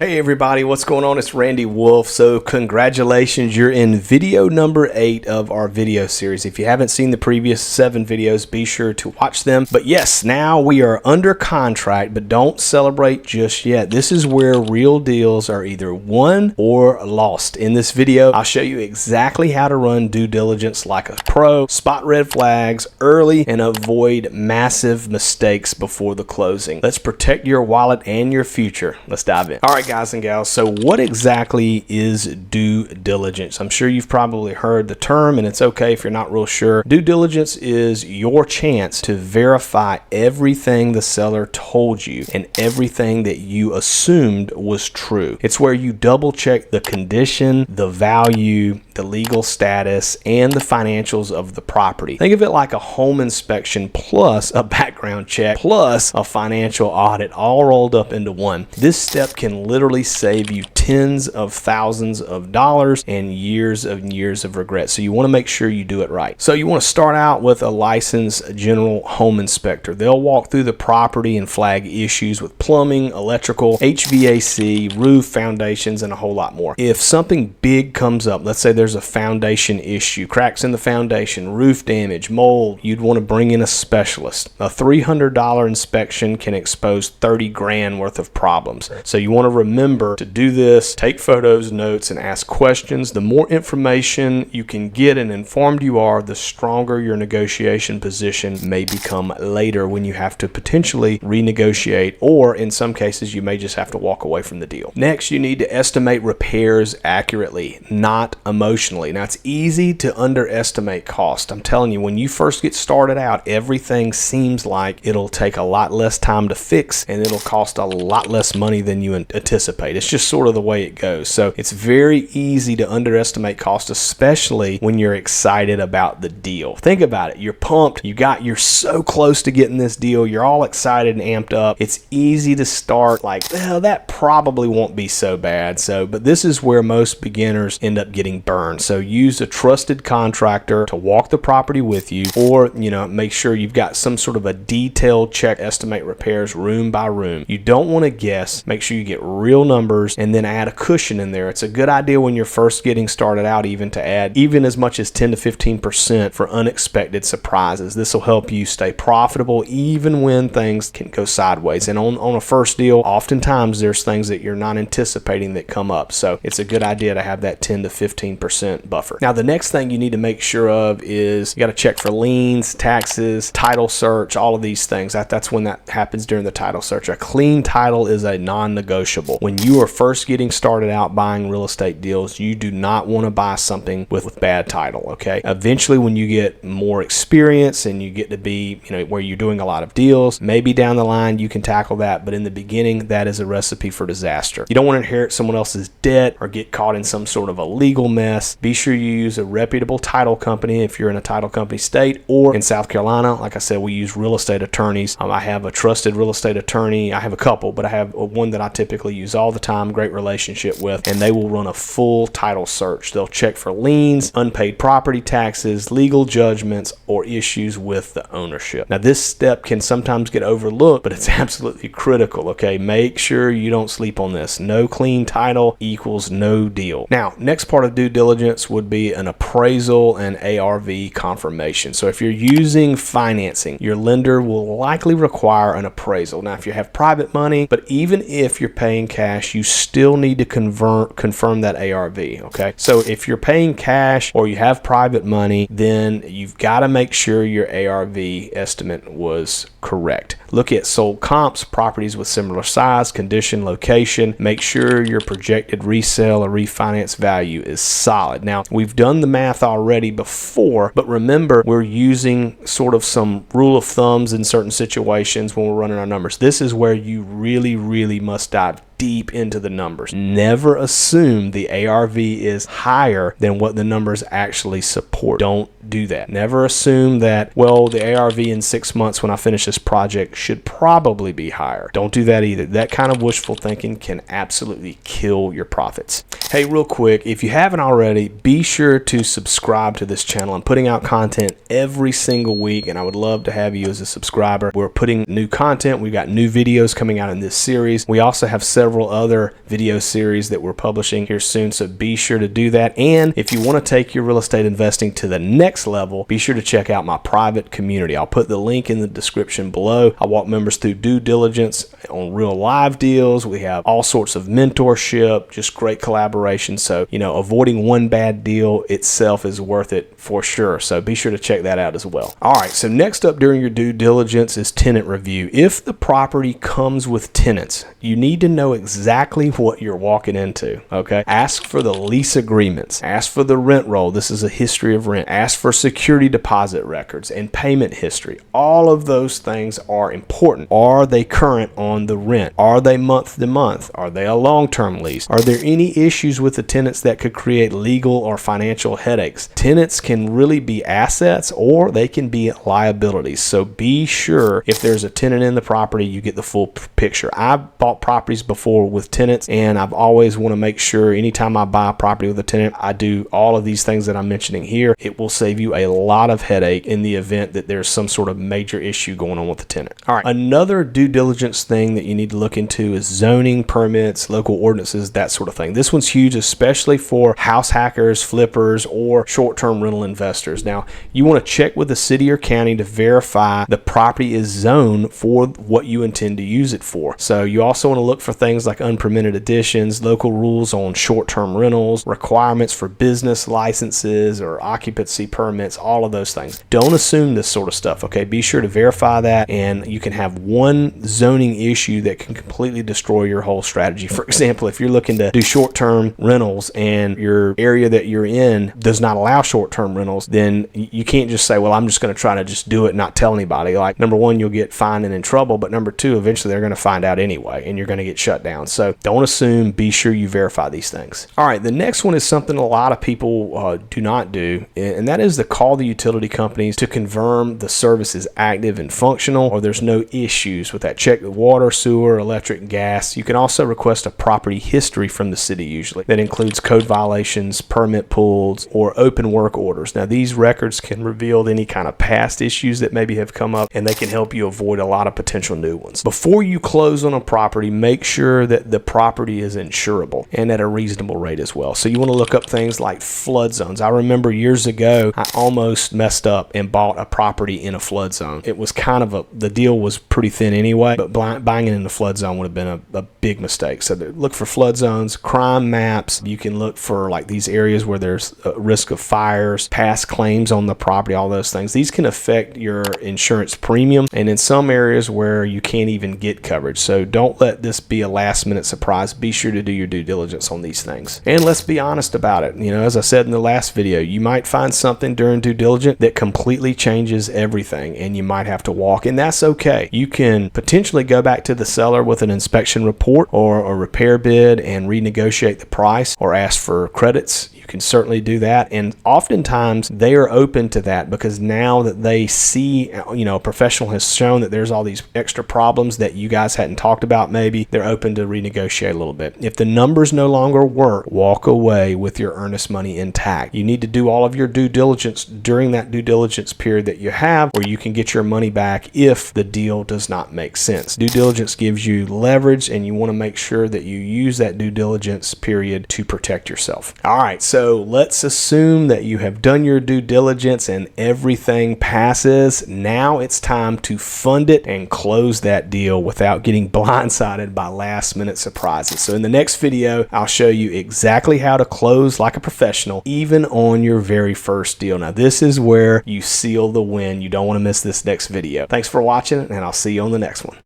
Hey everybody, what's going on? It's Randy Wolfe. So congratulations, you're in video number 8 of our video series. If you haven't seen the previous 7 videos, be sure to watch them. But yes, now we are under contract, but don't celebrate just yet. This is where real deals are either won or lost. In this video, I'll show you exactly how to run due diligence like a pro, spot red flags early, and avoid massive mistakes before the closing. Let's protect your wallet and your future. Let's dive in. All right, guys and gals, so what exactly is due diligence? I'm sure you've probably heard the term, and it's okay if you're not real sure. Due diligence is your chance to verify everything the seller told you and everything that you assumed was true. It's where you double check the condition, the value, the legal status, and the financials of the property. Think of it like a home inspection plus a background check plus a financial audit all rolled up into one. This step can literally save you tens of thousands of dollars and years of regret. So you want to make sure you do it right. So you want to start out with a licensed general home inspector. They'll walk through the property and flag issues with plumbing, electrical, HVAC, roof, foundations, and a whole lot more. If something big comes up, let's say there's a foundation issue, cracks in the foundation, roof damage, mold, you'd want to bring in a specialist. A $300 inspection can expose 30 grand worth of problems. So you want to remember to do this, take photos, notes, and ask questions. The more information you can get and informed you are, the stronger your negotiation position may become later when you have to potentially renegotiate, or in some cases you may just have to walk away from the deal. Next, you need to estimate repairs accurately, not emotionally. Now, it's easy to underestimate cost. I'm telling you, when you first get started out, everything seems like it'll take a lot less time to fix and it'll cost a lot less money than you anticipate. It's just sort of the way it goes. So it's very easy to underestimate cost, especially when you're excited about the deal. Think about it. You're pumped. You're so close to getting this deal. You're all excited and amped up. It's easy to start like, well, that probably won't be so bad. But this is where most beginners end up getting burned. So use a trusted contractor to walk the property with you, or, make sure you've got some sort of a detailed check, estimate repairs room by room. You don't want to guess. Make sure you get real numbers and then add a cushion in there. It's a good idea when you're first getting started out even to add even as much as 10 to 15% for unexpected surprises. This will help you stay profitable even when things can go sideways. And on a first deal, oftentimes there's things that you're not anticipating that come up. So it's a good idea to have that 10 to 15% buffer. Now, the next thing you need to make sure of is you got to check for liens, taxes, title search, all of these things. That's when that happens during the title search. A clean title is a non-negotiable. When you are first getting started out buying real estate deals, you do not want to buy something with bad title, okay? Eventually, when you get more experience and you get to be, where you're doing a lot of deals, maybe down the line you can tackle that, but in the beginning, that is a recipe for disaster. You don't want to inherit someone else's debt or get caught in some sort of a legal mess. Be sure you use a reputable title company if you're in a title company state, or in South Carolina, like I said, we use real estate attorneys. I have a trusted real estate attorney. I have a couple, but I have one that I typically use all the time, great relationship with, and they will run a full title search. They'll check for liens, unpaid property taxes, legal judgments, or issues with the ownership. Now, this step can sometimes get overlooked, but it's absolutely critical, okay? Make sure you don't sleep on this. No clean title equals no deal. Now, next part of due diligence would be an appraisal and ARV confirmation. So if you're using financing, your lender will likely require an appraisal. Now, if you have private money, but even if you're paying cash, you still need to confirm that ARV, okay? So if you're paying cash or you have private money, then you've got to make sure your ARV estimate was correct. Look at sold comps, properties with similar size, condition, location. Make sure your projected resale or refinance value is solid. Now, we've done the math already before, but remember, we're using sort of some rule of thumbs in certain situations when we're running our numbers. This is where you really must dive deep into the numbers. Never assume the ARV is higher than what the numbers actually support. Don't do that. Never assume that, well, the ARV in 6 months when I finish this project should probably be higher. Don't do that either. That kind of wishful thinking can absolutely kill your profits. Hey, real quick, if you haven't already, be sure to subscribe to this channel. I'm putting out content every single week, and I would love to have you as a subscriber. We're putting new content. We've got new videos coming out in this series. We also have several several other video series that we're publishing here soon, so be sure to do that. And if you want to take your real estate investing to the next level, be sure to check out my private community. I'll put the link in the description below. I walk members through due diligence on real live deals. We have all sorts of mentorship, just great collaboration. So, avoiding one bad deal itself is worth it for sure. So be sure to check that out as well. All right, so next up during your due diligence is tenant review. If the property comes with tenants, you need to know exactly what you're walking into, okay? Ask for the lease agreements. Ask for the rent roll. This is a history of rent. Ask for security deposit records and payment history. All of those things are important. Are they current on the rent? Are they month to month? Are they a long-term lease? Are there any issues with the tenants that could create legal or financial headaches? Tenants can really be assets or they can be liabilities. So be sure if there's a tenant in the property, you get the full picture. I've bought properties before with tenants, and I've always want to make sure anytime I buy a property with a tenant, I do all of these things that I'm mentioning here. It will save you a lot of headache in the event that there's some sort of major issue going on with the tenant. All right, another due diligence thing that you need to look into is zoning, permits, local ordinances, that sort of thing. This one's huge, especially for house hackers, flippers, or short-term rental investors. Now, you want to check with the city or county to verify the property is zoned for what you intend to use it for. So you also want to look for things like unpermitted additions, local rules on short-term rentals, requirements for business licenses or occupancy permits, all of those things. Don't assume this sort of stuff, okay? Be sure to verify that, and you can have one zoning issue that can completely destroy your whole strategy. For example, if you're looking to do short-term rentals and your area that you're in does not allow short-term rentals, then you can't just say, well, I'm just going to try to just do it, not tell anybody. Like, number one, you'll get fined and in trouble, but number two, eventually they're going to find out anyway, and you're going to get shut down. So don't assume, be sure you verify these things. All right, the next one is something a lot of people do not do, and that is to call the utility companies to confirm the service is active and functional, or there's no issues with that. Check the water, sewer, electric, gas. You can also request a property history from the city usually. That includes code violations, permit pulls, or open work orders. Now, these records can reveal any kind of past issues that maybe have come up, and they can help you avoid a lot of potential new ones. Before you close on a property, make sure that the property is insurable and at a reasonable rate as well. So you want to look up things like flood zones. I remember years ago, I almost messed up and bought a property in a flood zone. It was kind of the deal was pretty thin anyway, but buying it in the flood zone would have been a big mistake. So look for flood zones, crime maps. You can look for like these areas where there's a risk of fires, past claims on the property, all those things. These can affect your insurance premium, and in some areas where you can't even get coverage. So don't let this be a last minute surprise. Be sure to do your due diligence on these things. And let's be honest about it. As I said in the last video, you might find something during due diligence that completely changes everything, and you might have to walk, and that's okay. You can potentially go back to the seller with an inspection report or a repair bid and renegotiate the price or ask for credits. You can certainly do that, and oftentimes they are open to that because now that they see, a professional has shown that there's all these extra problems that you guys hadn't talked about, maybe they're open to renegotiate a little bit. If the numbers no longer work, walk away with your earnest money intact. You need to do all of your due diligence during that due diligence period that you have, or you can get your money back if the deal does not make sense. Due diligence gives you leverage, and you want to make sure that you use that due diligence period to protect yourself. All right, so let's assume that you have done your due diligence and everything passes. Now it's time to fund it and close that deal without getting blindsided by last minute surprises. So in the next video, I'll show you exactly how to close like a professional, even on your very first deal. Now, this is where you seal the win. You don't want to miss this next video. Thanks for watching, and I'll see you on the next one.